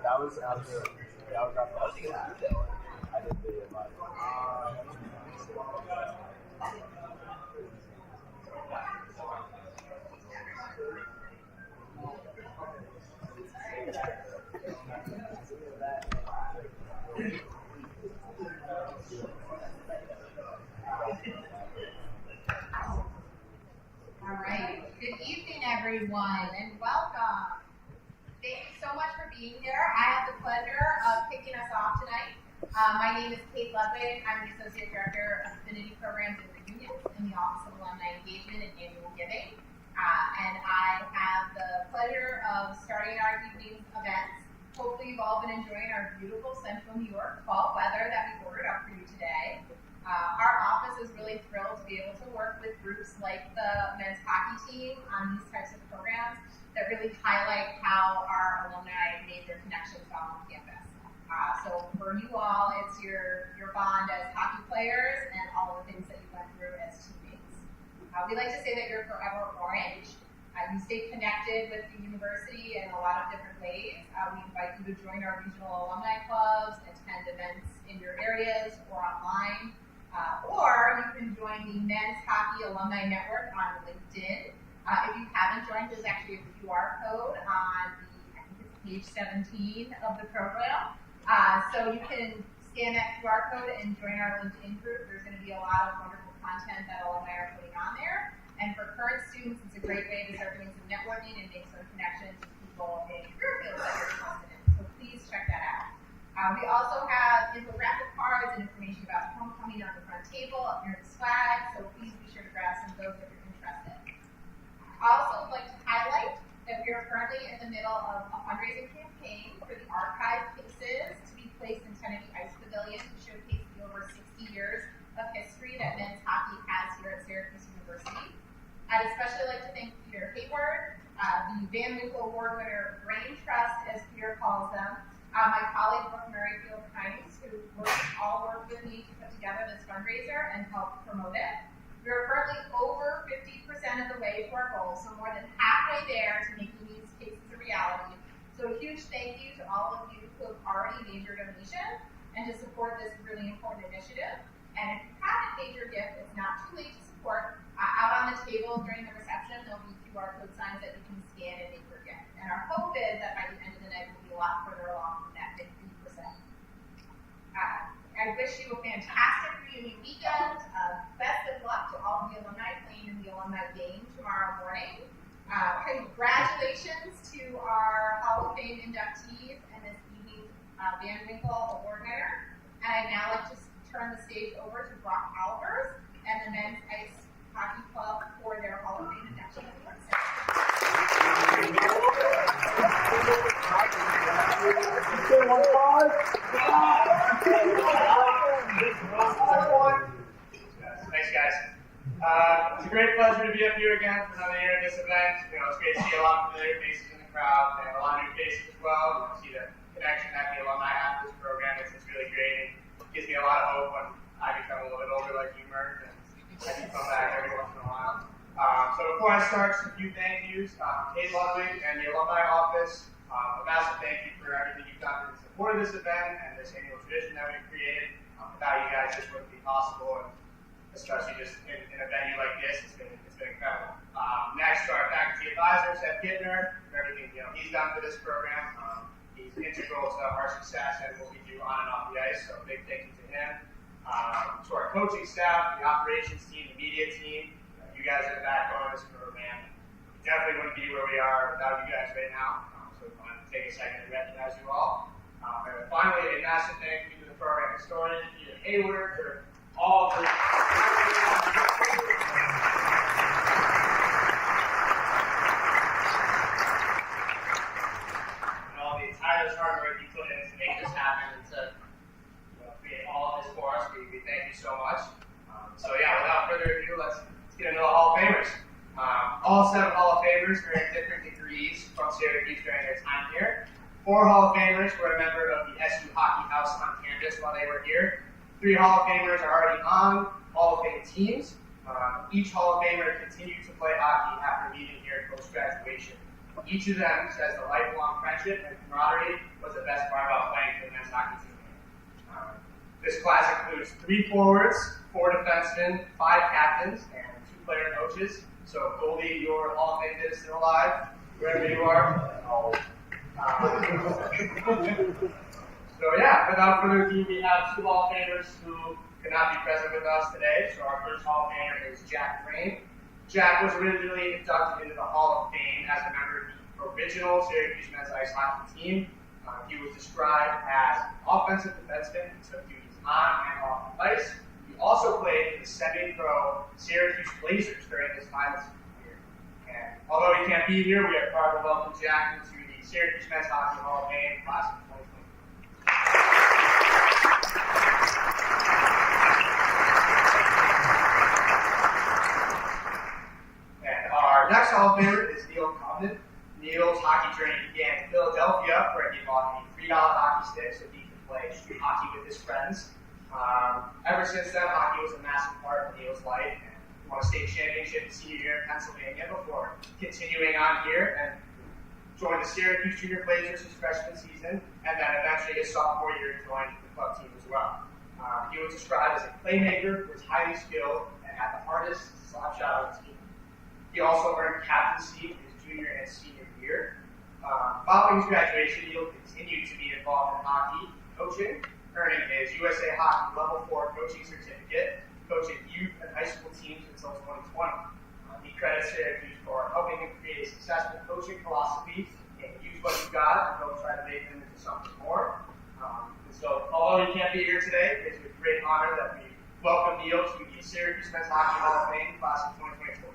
That was after. Yeah, I didn't realize. All right. Good evening, everyone, and welcome. Thank you so much for being here. I have the pleasure of kicking us off tonight. My name is Kate Ludwig. I'm the Associate Director of Affinity Programs and Reunions in the Office of Alumni Engagement and Annual Giving. And I have the pleasure of starting our evening's events. Hopefully you've all been enjoying our beautiful Central New York fall weather that we ordered up for you today. Our office is really thrilled to be able to work with groups like the men's hockey team on these types of programs that really highlight how our alumni made their connections while on campus. So for you all, it's your bond as hockey players and all the things that you went through as teammates. We like to say that you're forever orange. You stay connected with the university in a lot of different ways. We invite you to join our regional alumni clubs, attend events in your areas or online. Or you can join the Men's Hockey Alumni Network on LinkedIn. If you haven't joined, there's actually a QR code on I think it's page 17 of the program. So you can scan that QR code and join our LinkedIn group. There's going to be a lot of wonderful content that alumni are putting on there. And for current students, it's a great way to start doing some networking and make some connections with people in career fields that you're interested in. So please check that out. We also have infographic cards and information about homecoming on the front table up near the swag, so please be sure to grab some of those if you're interested. I also would like to highlight that we are currently in the middle of a fundraising campaign for the archive pieces to be placed in Kennedy Ice Pavilion to showcase the over 60 years of history that men's hockey has here at Syracuse University. I'd especially like to thank Peter Hayward, the Van Winkle Award winner Brain Trust, as Peter calls them, my colleague Brooke Merrifield-Kynes, who all worked with me to put together this fundraiser and help promote it. We are currently over 50% of the way to our goal, so more than halfway there to making these cases a reality. So a huge thank you to all of you who have already made your donation and to support this really important initiative. And if you haven't made your gift, it's not too late to support. Out on the table during the reception, there'll be QR code signs that you can scan and make your gift. And our hope is that by the end of the night, we'll be a lot further along than that 50%. I wish you a fantastic reunion weekend. Best of luck to all of the alumni playing in the alumni game tomorrow morning. Congratulations to our Hall of Fame inductees and this evening's Van Winkle Award winner. And I'd now like to turn the stage over to Brock Albers and the Men's Ice Hockey Club for their Hall of Fame induction award Thanks, guys. It's a great pleasure to be up here again for another year at this event. It's great to see a lot of familiar faces in the crowd and a lot of new faces as well. See the connection that the alumni have to this program. It's really great. It gives me a lot of hope when I become a little bit older like you, Mert, and I can come back every once in a while. So before I start, just a few thank yous. Kate Ludwig and the Alumni Office, a massive thank you for everything you've done for the support of this event and this annual tradition that we've created. Without you guys, this wouldn't be possible, and especially just in a venue like this, it's been incredible. Next to our faculty advisor, Seth Gittner, for everything he's done for this program. He's integral to our success and what we do on and off the ice, so a big thank you to him. To our coaching staff, the operations team, the media team, you guys are the backbone of this program. We definitely wouldn't be where we are without you guys right now, so I wanted to take a second to recognize you all. And finally, a massive thank you to the program historian, Peter Hayward, for all of the and all the tireless hard work you put in to make this happen and to create all of this for us. We thank you so much. So yeah, without further ado, let's get into the Hall of Famers. All 7 Hall of Famers are in different degrees from Syracuse during their time here. 4 Hall of Famers were a member of the SU Hockey House on campus while they were here. 3 Hall of Famers are already on Hall of Fame teams. Each Hall of Famer continued to play hockey after leaving here post-graduation. Each of them says the lifelong friendship and camaraderie was the best part about playing for the men's hockey team. This class includes 3 forwards, 4 defensemen, 5 captains, and 2 player coaches. So Goldie, your Hall of Fame bid is still alive, wherever you are. So yeah, without further ado, we have 2 Hall of Famers who could not be present with us today. So our first Hall of Famer is Jack Crane. Jack was originally inducted into the Hall of Fame as a member of the original Syracuse men's ice hockey team. He was described as an offensive defenseman who took duties on and off the ice. He also played for the semi-pro Syracuse Blazers during his time as a year. And although he can't be here, we are proud to welcome Jack into the Syracuse men's hockey Hall of Fame class of 2020. Our next Hall of Famer is Neil Covenden. Neil's hockey journey began in Philadelphia, where he bought a $3 hockey stick so he could play street hockey with his friends. Ever since then, hockey was a massive part of Neil's life, and he won a state championship his senior year in Pennsylvania before continuing on here and joined the Syracuse Junior Blazers his freshman season, and then eventually his sophomore year joined the club team as well. He was described as a playmaker who was highly skilled and had the hardest slap shot of the team. He also earned captaincy in his junior and senior year. Following his graduation, Neil continued to be involved in hockey coaching, earning his USA Hockey Level 4 coaching certificate, coaching youth and high school teams until 2020. He credits Syracuse for helping him create a successful coaching philosophy and use what you got and go try to make them into something more. And so, although he can't be here today, it's a great honor that we welcome Neil to the Syracuse Men's Hockey Hall of Fame class of 2024.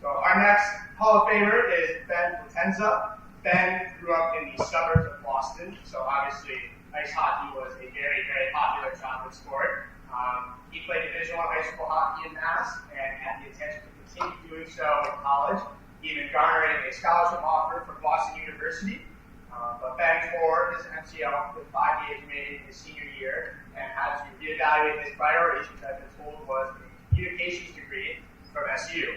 So our next Hall of Famer is Ben Potenza. Ben grew up in the suburbs of Boston, so obviously ice hockey was a very, very popular childhood sport. He played Division I high school hockey in Mass and had the intention to continue doing so in college, even garnering a scholarship offer from Boston University. But Ben tore his MCL with 5 days remaining in his senior year and had to reevaluate his priorities, which I've been told was a communications degree from SU.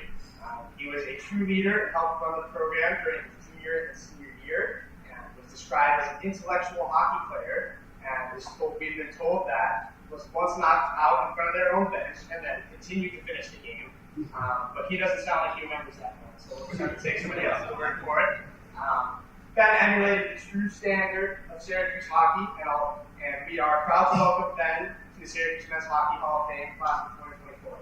He was a true leader and helped run the program during his junior and senior year, and was described as an intellectual hockey player, and we've been told that was once knocked out in front of their own bench and then continued to finish the game. But he doesn't sound like he remembers that one, so we're going to take somebody else's word for it. Ben emulated the true standard of Syracuse hockey, and we are proud to welcome Ben to the Syracuse Men's Hockey Hall of Fame class of 2024.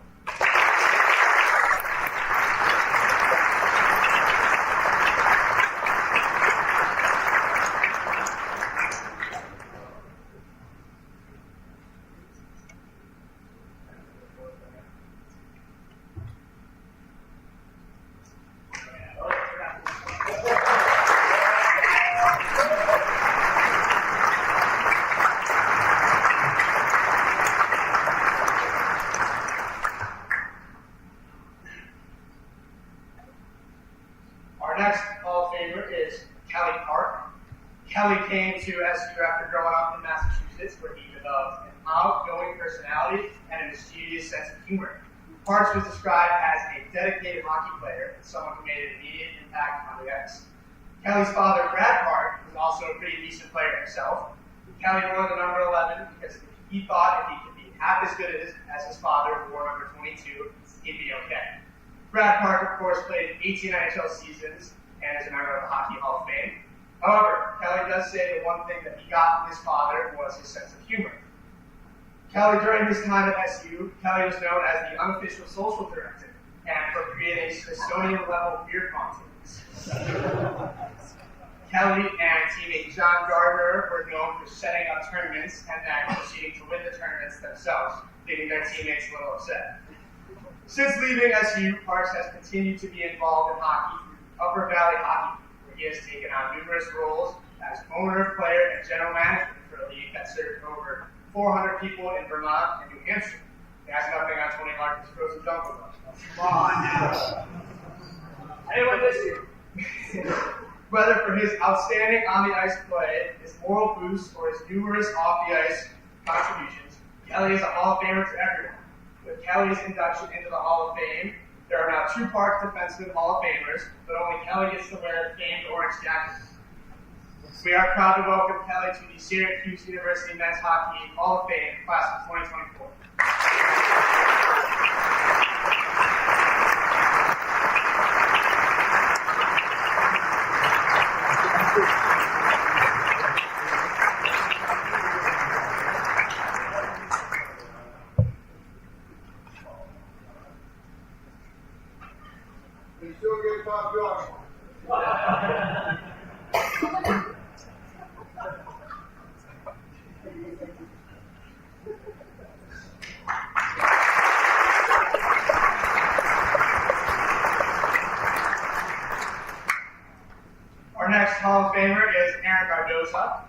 Kelly came to SU after growing up in Massachusetts, where he developed an outgoing personality and a mischievous sense of humor. Parks was described as a dedicated hockey player and someone who made an immediate impact on the ice. Kelly's father, Brad Park, was also a pretty decent player himself. Kelly wore the number 11 because he thought if he could be half as good as his father, who wore number 22, he'd be okay. Brad Park, of course, played 18 NHL seasons and is a member of the Hockey Hall of Fame. However, Kelly does say the one thing that he got from his father was his sense of humor. Kelly, during his time at SU, Kelly was known as the unofficial social director and for creating Smithsonian-level beer fountains. Kelly and teammate John Gardner were known for setting up tournaments and then proceeding to win the tournaments themselves, leaving their teammates a little upset. Since leaving SU, Parks has continued to be involved in hockey through Upper Valley Hockey, where he has taken on numerous roles as owner, player, and general manager for a league that served over 400 people in Vermont and New Hampshire. He has nothing on Tony Larkin's frozen jungle. Come on now. I didn't want this year. Whether for his outstanding on-the-ice play, his moral boost, or his numerous off-the-ice contributions, Kelly is a Hall of Famer to everyone. With Kelly's induction into the Hall of Fame, there are now 2 Park defenseman Hall of Famers, but only Kelly gets to wear the famed orange jacket. We are proud to welcome Kelly to the Syracuse University Men's Hockey Hall of Fame, class of 2024. You still get top dog. Our next Hall of Famer is Aaron Cardoza.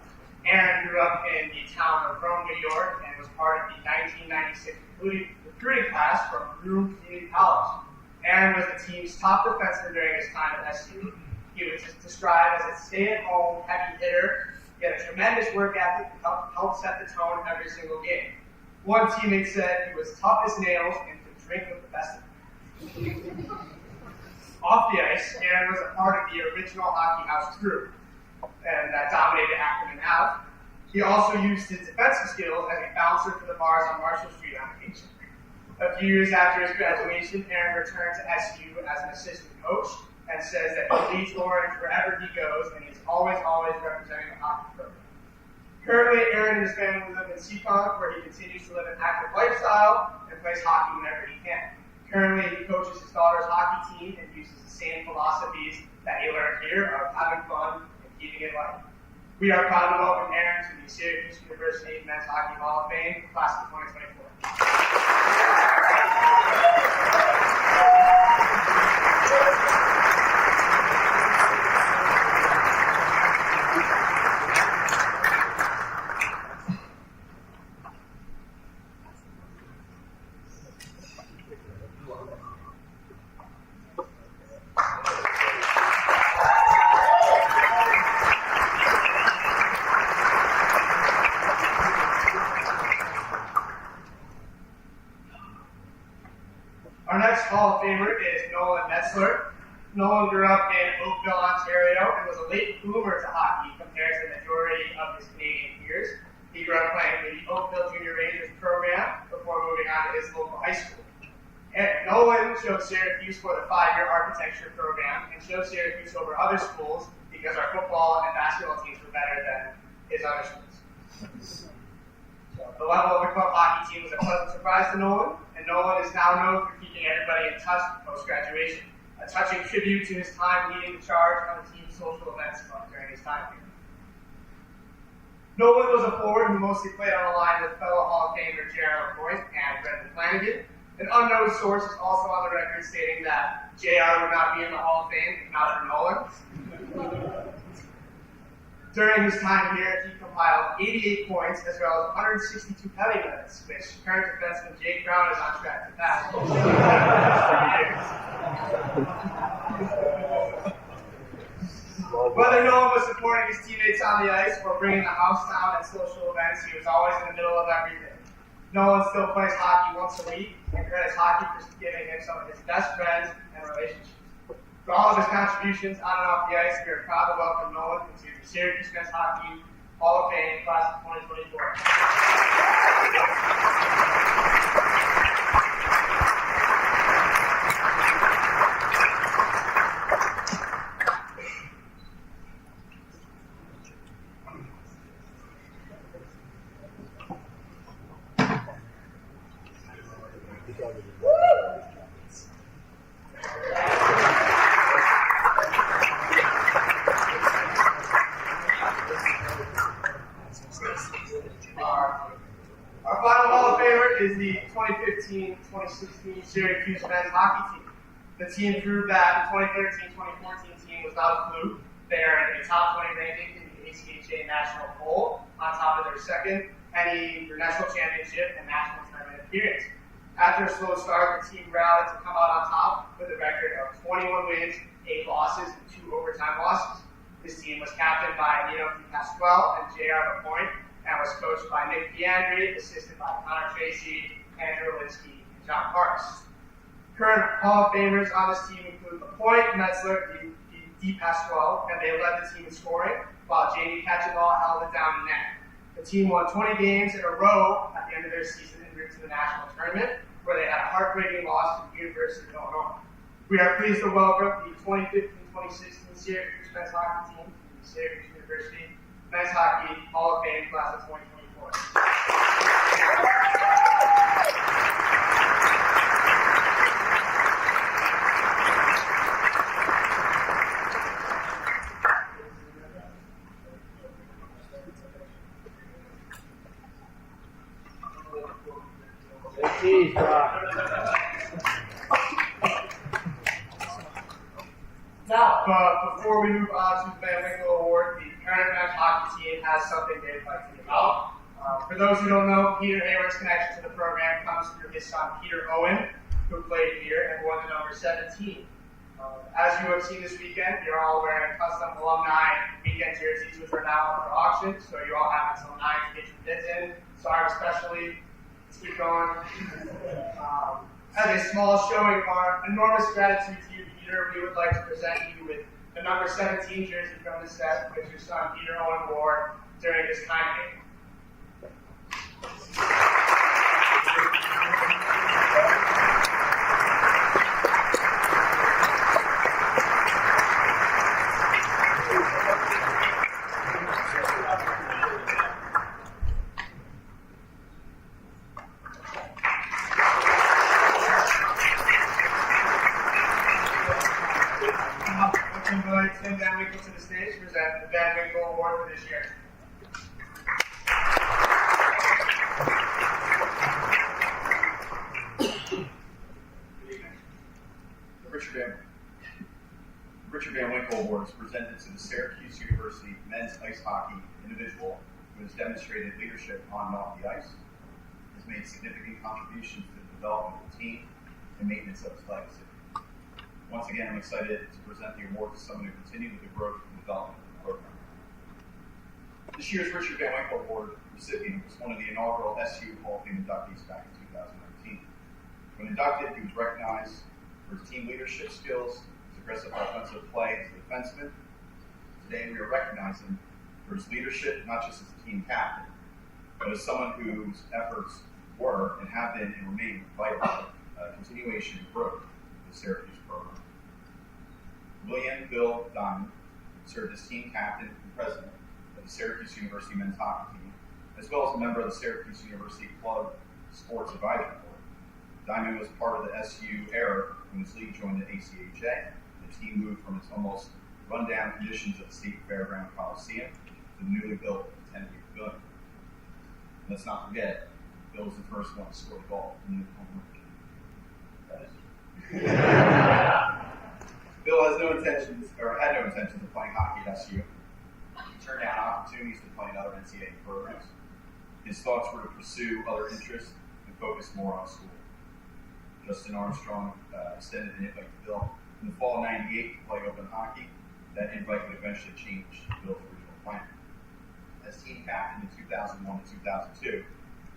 Aaron grew up in the town of Rome, New York, and was part of the 1996 recruiting class from Broome Community College. Aaron was the team's top defenseman during his time at SU. He was described as a stay-at-home heavy hitter. He had a tremendous work ethic that helped set the tone every single game. One teammate said he was tough as nails and could drink with the best of them. Off the ice, Aaron was a part of the original Hockey House crew, and that dominated Ackerman out. He also used his defensive skills as a bouncer for the bars on Marshall Street on occasion. A few years after his graduation, Aaron returned to SU as an assistant coach and says that he leads Orange wherever he goes, and he's always representing the hockey program. Currently, Aaron and his family live in Seekonk, where he continues to live an active lifestyle and plays hockey whenever he can. Currently, he coaches his daughter's hockey team and uses the same philosophies that he learned here of having fun and keeping it light. We are proud to welcome Aaron to the Syracuse University Men's Hockey Hall of Fame, class of 2024. Our next Hall of Famer is Nolan Metzler. Nolan grew up in Oakville, Ontario, and was a late bloomer to hockey compared to the majority of his Canadian peers. He grew up playing for the Oakville Junior Rangers program before moving on to his local high school. And Nolan chose Syracuse for the 5-year architecture program and chose Syracuse over other schools because our football and basketball teams were better than his other schools. So the level of the club hockey team was a pleasant surprise to Nolan, and Nolan is now known for keeping everybody in touch post-graduation, a touching tribute to his time leading the charge on the team's social events during his time here. Nolan was a forward who mostly played on the line with fellow Hall of Famer Gerald Royce and Brendan Flanagan. An unknown source is also on the record stating that JR would not be in the Hall of Fame if not for Nolan. During his time here, he compiled 88 points as well as 162 penalty minutes, which current defenseman Jake Brown is on track to pass. Whether Nolan was supporting his teammates on the ice or bringing the house down at social events, he was always in the middle of everything. Nolan still plays hockey once a week and credits hockey for giving him some of his best friends and relationships. For all of his contributions on and off the ice, we are proud to welcome Nolan into the Syracuse Men's Hockey Hall of Fame class of 2024. Our final Hall of Famer is the 2015-2016 Syracuse men's hockey team. The team proved that the 2013-2014 team was not a fluke. They earned a top 20 ranking in the ACHA National Poll on top of their second NE National Championship and National Tournament appearance. After a slow start, the team rallied to come out on top with a record of 21 wins, 8 losses, and 2 overtime losses. This team was captained by Nino Pasquale and J.R. Lapointe, and was coached by Nick D'Andre, assisted by Connor Tracy, Andrew Linsky, and John Parks. Current Hall of Famers on this team include Lapointe, Metzler, Pasquale, and they led the team in scoring, while Jamie Catchball held it down the net. The team won 20 games in a row at the end of their season en route to the national tournament, where they had a heartbreaking loss to the University of Illinois. We are pleased to welcome the 2015-2016 Syracuse men's hockey team to the Syracuse University Men's Hockey Hall of Fame class of 2024. Now, before we move on to the Van Winkle Award, the current men's hockey team has something they'd like to give out. For those who don't know, Peter Hayward's connection to the program comes through his son Peter Owen, who played here and wore the number 17. As you have seen this weekend, you're all wearing custom Alumni weekend jerseys, which are now up for auction, so you all have until 9 to get your bids in. Sorry, especially. Let's keep going. As a small showing of our enormous gratitude to you, Peter, we would like to present you with the number 17 jersey from the set, which your son Peter Owen wore during his time game. Tim Van Winkle to the stage to present the Van Winkle Award for this year. The Richard Van Winkle Award is presented to the Syracuse University men's ice hockey individual who has demonstrated leadership on and off the ice, has made significant contributions to the development of the team and maintenance of its legacy. Once again, I'm excited to present the award to someone who continued with the growth and development of the program. This year's Richard Van Winkle Award recipient was one of the inaugural SU Hall of Fame inductees back in 2019. When inducted, he was recognized for his team leadership skills, his aggressive offensive play as a defenseman. Today, we are recognizing for his leadership, not just as a team captain, but as someone whose efforts were and have been and remain vital to continuation and growth of the Syracuse program. William Bill Dineen served as team captain and president of the Syracuse University men's hockey team, as well as a member of the Syracuse University Club Sports Advisory Board. Dineen was part of the SU era when his league joined the ACHA. The team moved from its almost run-down conditions of the State Fairground Coliseum to the newly built Kennedy Pavilion. And let's not forget, Bill was the first one to score the goal in the home run. Bill had no intentions of playing hockey at SU. He turned down opportunities to play in other NCAA programs. His thoughts were to pursue other interests and focus more on school. Justin Armstrong extended an invite to Bill in the fall of '98 to play open hockey. That invite would eventually change Bill's original plan. As team captain in 2001 to 2002,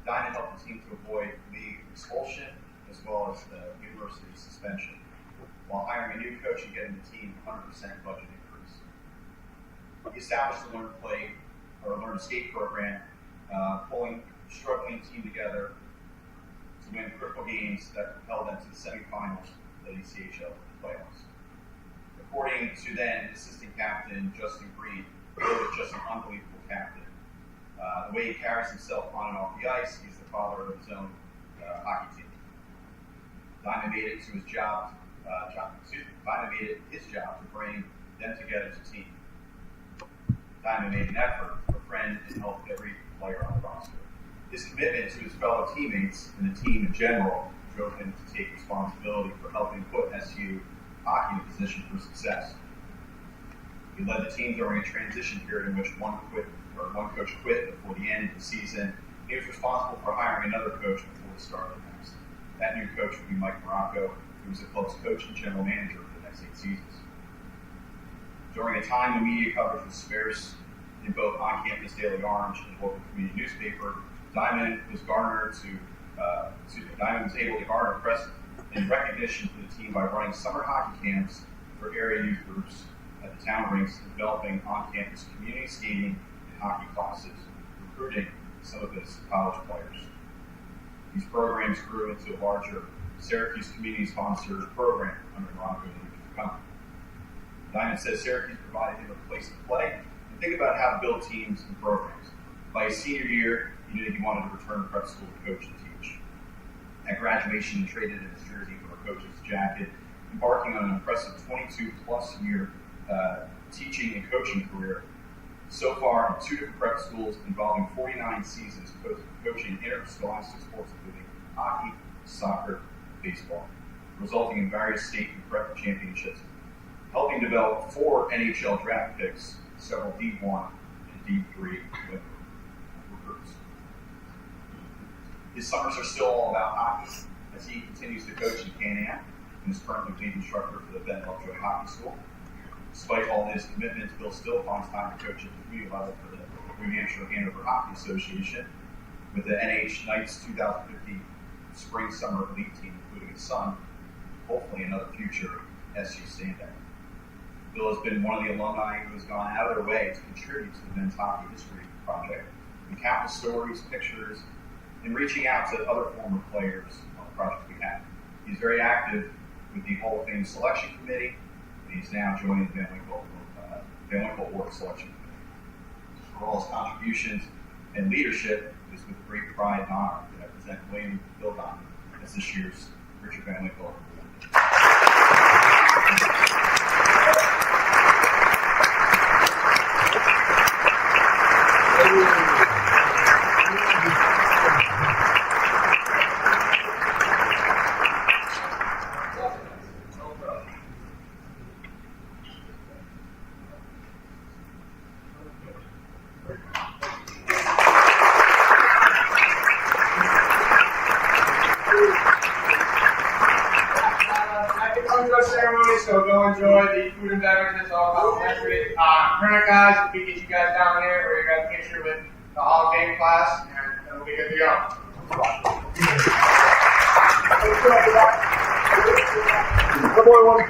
Dineen helped the team to avoid league expulsion as well as the university suspension, while hiring a new coach and getting the team 100% budget increase. He established the Learn to Skate program, pulling a struggling team together to win critical games that propelled them to the semifinals of the ACHL playoffs. According to then assistant captain Justin Green, Bill was just an unbelievable captain. The way he carries himself on and off the ice, he's the father of his own hockey team. Dineen made it his job to bring them together as a team. Dineen made an effort to befriend and help every player on the roster. His commitment to his fellow teammates and the team in general drove him to take responsibility for helping put SU hockey in a position for success. He led the team during a transition period in which one coach quit before the end of the season. He was responsible for hiring another coach before the start of the next. That new coach would be Mike Morocco, who was the club's coach and general manager for the next 8 seasons. During a time when media coverage was sparse in both on-campus Daily Orange and local community newspaper, Diamond was able to garner press and recognition for the team by running summer hockey camps for area youth groups at the town rinks, developing on-campus community skating and hockey classes, recruiting some of its college players. These programs grew into a larger Syracuse community-sponsored program under Veronica leadership company. Diamond says Syracuse provided him a place to play and think about how to build teams and programs. By his senior year, he knew he wanted to return to prep school to coach and teach. At graduation, he traded in his jersey for a coach's jacket, embarking on an impressive 22-plus year teaching and coaching career. So far, in 2 different prep schools involving 49 seasons coaching interscholastic sports including hockey, soccer, baseball, resulting in various state and prep championships, helping develop 4 NHL draft picks, several D1 and D3 recruits. His summers are still all about hockey as he continues to coach in Can-Am and is currently lead instructor for the Ben Lovejoy Hockey School. Despite all his commitments, Bill still finds time to coach at the community level for the New Hampshire Hanover Hockey Association with the NH Knights 2050 Spring-Summer Elite team, including his son, hopefully another future SU standout. Bill has been one of the alumni who has gone out of their way to contribute to the Men's Hockey History Project with countless stories, pictures, and reaching out to other former players on the project we have. He's very active with the Hall of Fame Selection Committee, and he's now joining the Van Winkle Award Selection Committee. For all his contributions and leadership, it is with great pride and honor that I present William Bill Diamond as this year's Richard Van Winkle Award. So go enjoy the food and beverages all complimentary. Current guys, we can get you guys down here where you got a picture with the Hall of Fame class, and we'll be good to go. Number 1 5.